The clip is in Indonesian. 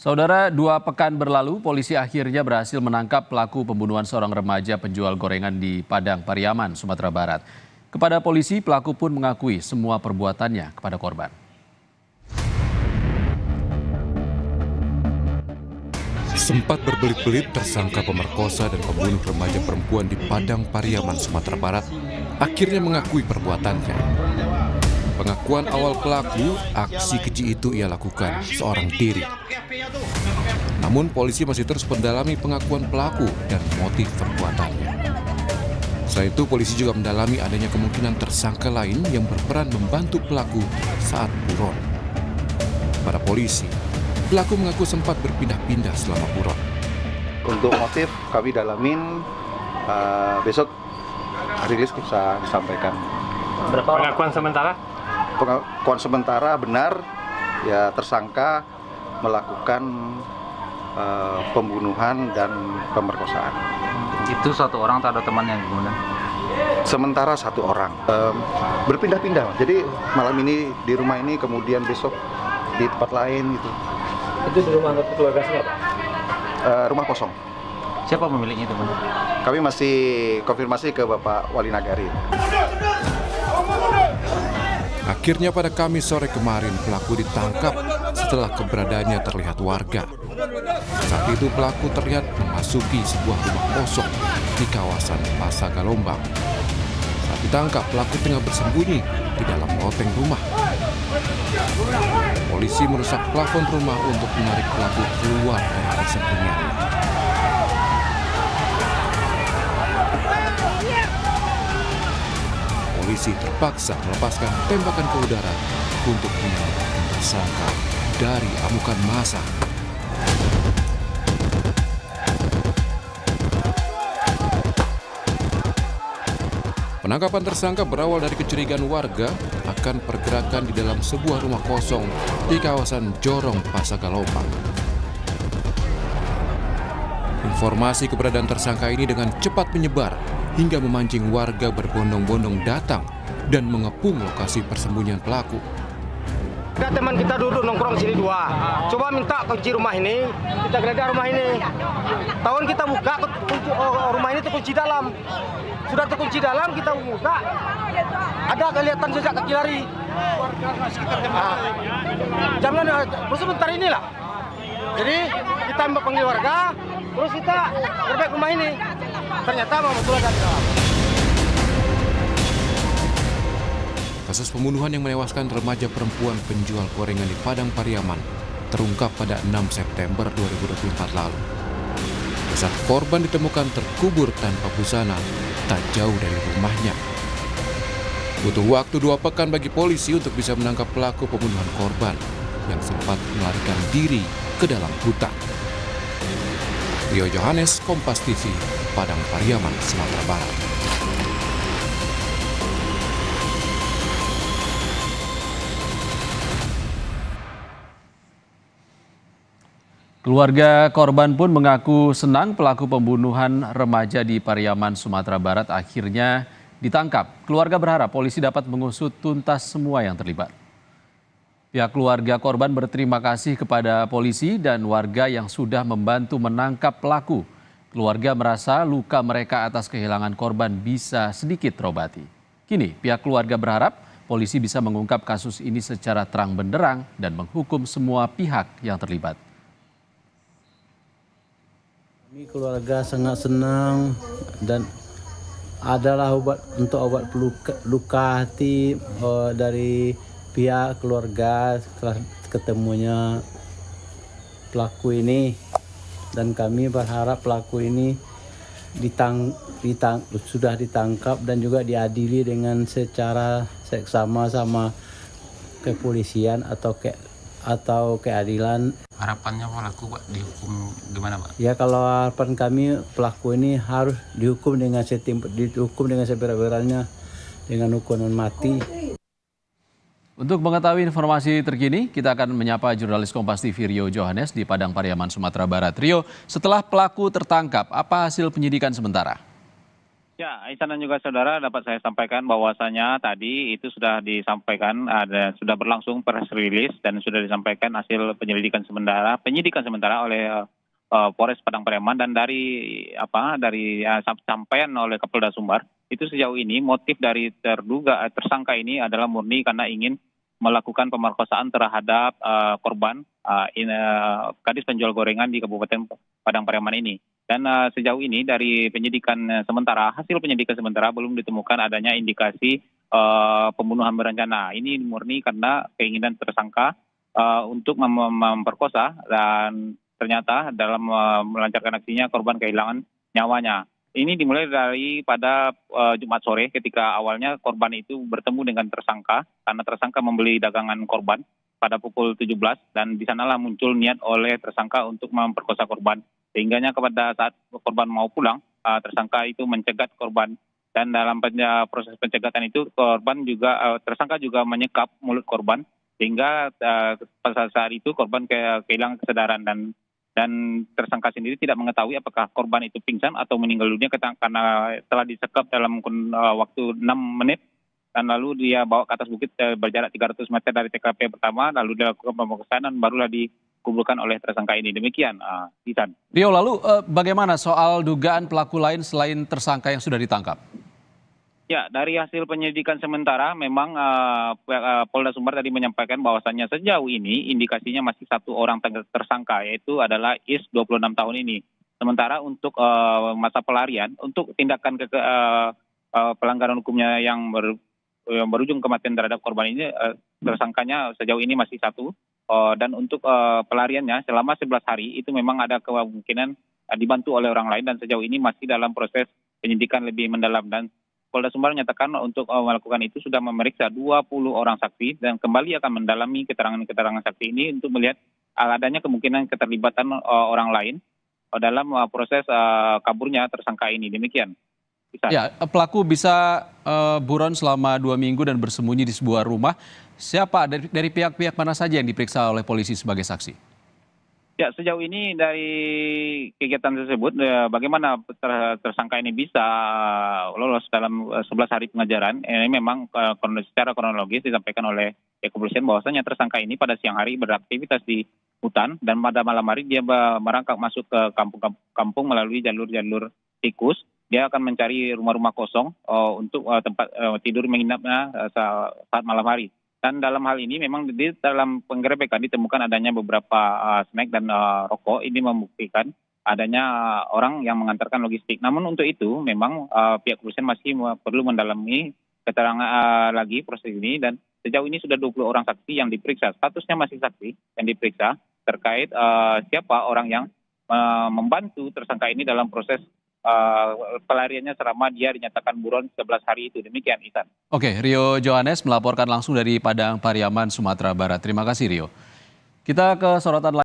Saudara, 2 pekan berlalu, polisi akhirnya berhasil menangkap pelaku pembunuhan seorang remaja penjual gorengan di Padang Pariaman, Sumatera Barat. Kepada polisi, pelaku pun mengakui semua perbuatannya kepada korban. Sempat berbelit-belit, tersangka pemerkosa dan pembunuh remaja perempuan di Padang Pariaman, Sumatera Barat, akhirnya mengakui perbuatannya. Pengakuan awal pelaku, aksi keji itu ia lakukan seorang diri. Namun polisi masih terus mendalami pengakuan pelaku dan motif perbuatannya. Selain itu, polisi juga mendalami adanya kemungkinan tersangka lain yang berperan membantu pelaku saat buron. Pada polisi, pelaku mengaku sempat berpindah-pindah selama buron. Untuk motif kami dalamin, besok rilis bisa disampaikan. Berapa pengakuan sementara? Pengakuan sementara benar, ya tersangka melakukan pembunuhan dan pemerkosaan. Itu satu orang atau ada temannya kemudian? Sementara 1 orang. Berpindah-pindah, jadi malam ini di rumah ini, kemudian besok di tempat lain gitu. Itu di rumah keluarga siapa? Rumah kosong. Siapa pemiliknya itu? Kami masih konfirmasi ke Bapak Wali Nagari. Akhirnya pada Kamis sore kemarin pelaku ditangkap setelah keberadaannya terlihat warga. Saat itu pelaku terlihat memasuki sebuah rumah kosong di kawasan Pasagalombang. Saat ditangkap, pelaku tengah bersembunyi di dalam loteng rumah. Polisi merusak plafon rumah untuk menarik pelaku keluar dari persembunyiannya. Polisi terpaksa melepaskan tembakan ke udara untuk menyelamatkan tersangka dari amukan massa. Penangkapan tersangka berawal dari kecurigaan warga akan pergerakan di dalam sebuah rumah kosong di kawasan Jorong, Pasagalombang. Informasi keberadaan tersangka ini dengan cepat menyebar hingga memancing warga berbondong-bondong datang dan mengepung lokasi persembunyian pelaku. Ada teman kita duduk nongkrong sini 2. Coba minta kunci rumah ini, kita geledah rumah ini. Tahun kita buka kunci, rumah ini terkunci dalam. Sudah terkunci dalam, kita buka. Ada kelihatan jejak kaki lari. Jangan sebentar inilah. Jadi kita panggil warga, terus kita gerbek rumah ini. Ternyata betul ada di dalam. Kasus pembunuhan yang menewaskan remaja perempuan penjual gorengan di Padang Pariaman terungkap pada 6 September 2024 lalu. Saat korban ditemukan terkubur tanpa busana tak jauh dari rumahnya. Butuh waktu 2 pekan bagi polisi untuk bisa menangkap pelaku pembunuhan korban yang sempat melarikan diri ke dalam hutan. Rio Johannes, Kompas TV, Padang Pariaman, Sumatera Barat. Keluarga korban pun mengaku senang pelaku pembunuhan remaja di Pariaman, Sumatera Barat akhirnya ditangkap. Keluarga berharap polisi dapat mengusut tuntas semua yang terlibat. Pihak keluarga korban berterima kasih kepada polisi dan warga yang sudah membantu menangkap pelaku. Keluarga merasa luka mereka atas kehilangan korban bisa sedikit terobati. Kini pihak keluarga berharap polisi bisa mengungkap kasus ini secara terang benderang dan menghukum semua pihak yang terlibat. Kami keluarga sangat senang dan adalah obat luka hati dari pihak keluarga setelah ketemunya pelaku ini, dan kami berharap pelaku ini sudah ditangkap dan juga diadili dengan secara seksama sama kepolisian atau keadilan. Harapannya pelaku Pak dihukum gimana Pak? Ya, kalau harapan kami pelaku ini harus dihukum dengan seberat-beratnya dengan hukuman mati. Untuk mengetahui informasi terkini, kita akan menyapa jurnalis Kompas TV Rio Johannes di Padang Pariaman, Sumatera Barat. Rio, setelah pelaku tertangkap, apa hasil penyidikan sementara? Ya, Ihsan dan juga saudara dapat saya sampaikan bahwasanya tadi itu sudah disampaikan, sudah berlangsung press release dan sudah disampaikan hasil penyidikan sementara oleh Polres Padang Pariaman, dan dari sampaian oleh Kapolda Sumbar itu sejauh ini motif dari tersangka ini adalah murni karena ingin melakukan pemerkosaan terhadap korban gadis penjual gorengan di Kabupaten Padang Pariaman ini. Dan sejauh ini dari hasil penyidikan sementara belum ditemukan adanya indikasi pembunuhan berencana. Ini murni karena keinginan tersangka untuk memperkosa, dan ternyata dalam melancarkan aksinya korban kehilangan nyawanya. Ini dimulai dari pada Jumat sore ketika awalnya korban itu bertemu dengan tersangka karena tersangka membeli dagangan korban pada pukul 17, dan di sanalah muncul niat oleh tersangka untuk memperkosa korban. Sehingganya pada saat korban mau pulang, tersangka itu mencegat korban, dan dalam proses pencegatan itu tersangka juga menyekap mulut korban sehingga pada saat itu korban kehilangan kesadaran, dan tersangka sendiri tidak mengetahui apakah korban itu pingsan atau meninggal dunia karena telah disekap dalam waktu 6 menit, dan lalu dia bawa ke atas bukit berjarak 300 meter dari TKP pertama, lalu dilakukan pemerkosaan dan barulah dikumpulkan oleh tersangka ini. Demikian, Ihsan. Rio, lalu bagaimana soal dugaan pelaku lain selain tersangka yang sudah ditangkap? Ya, dari hasil penyidikan sementara memang Polda Sumbar tadi menyampaikan bahwasannya sejauh ini indikasinya masih satu orang tersangka, yaitu adalah Is 26 tahun ini. Sementara untuk masa pelarian, untuk tindakan pelanggaran hukumnya yang berujung kematian terhadap korban ini, tersangkanya sejauh ini masih satu, dan untuk pelariannya selama 11 hari itu memang ada kemungkinan dibantu oleh orang lain, dan sejauh ini masih dalam proses penyidikan lebih mendalam. Dan Polda Sumbar menyatakan untuk melakukan itu sudah memeriksa 20 orang saksi dan kembali akan mendalami keterangan saksi ini untuk melihat adanya kemungkinan keterlibatan orang lain dalam proses kaburnya tersangka ini. Demikian. Ya, pelaku bisa buron selama 2 minggu dan bersembunyi di sebuah rumah. Siapa dari pihak-pihak mana saja yang diperiksa oleh polisi sebagai saksi? Ya, sejauh ini dari kegiatan tersebut, bagaimana tersangka ini bisa lolos dalam 11 hari pengejaran, ini memang secara kronologis disampaikan oleh kepolisian bahwasanya tersangka ini pada siang hari beraktivitas di hutan, dan pada malam hari dia merangkak masuk ke kampung melalui jalur-jalur tikus. Dia akan mencari rumah-rumah kosong untuk tempat tidur menginapnya saat malam hari. Dan dalam hal ini memang di dalam penggerebekan ditemukan adanya beberapa snack dan rokok. Ini membuktikan adanya orang yang mengantarkan logistik. Namun untuk itu memang pihak kepolisian masih perlu mendalami keterangan lagi proses ini, dan sejauh ini sudah 20 orang saksi yang diperiksa. Statusnya masih saksi yang diperiksa terkait siapa orang yang membantu tersangka ini dalam proses pelariannya selama dia dinyatakan buron 11 hari itu. Demikian, Ihsan. Oke, Rio Johannes melaporkan langsung dari Padang Pariaman, Sumatera Barat. Terima kasih, Rio. Kita ke sorotan lain.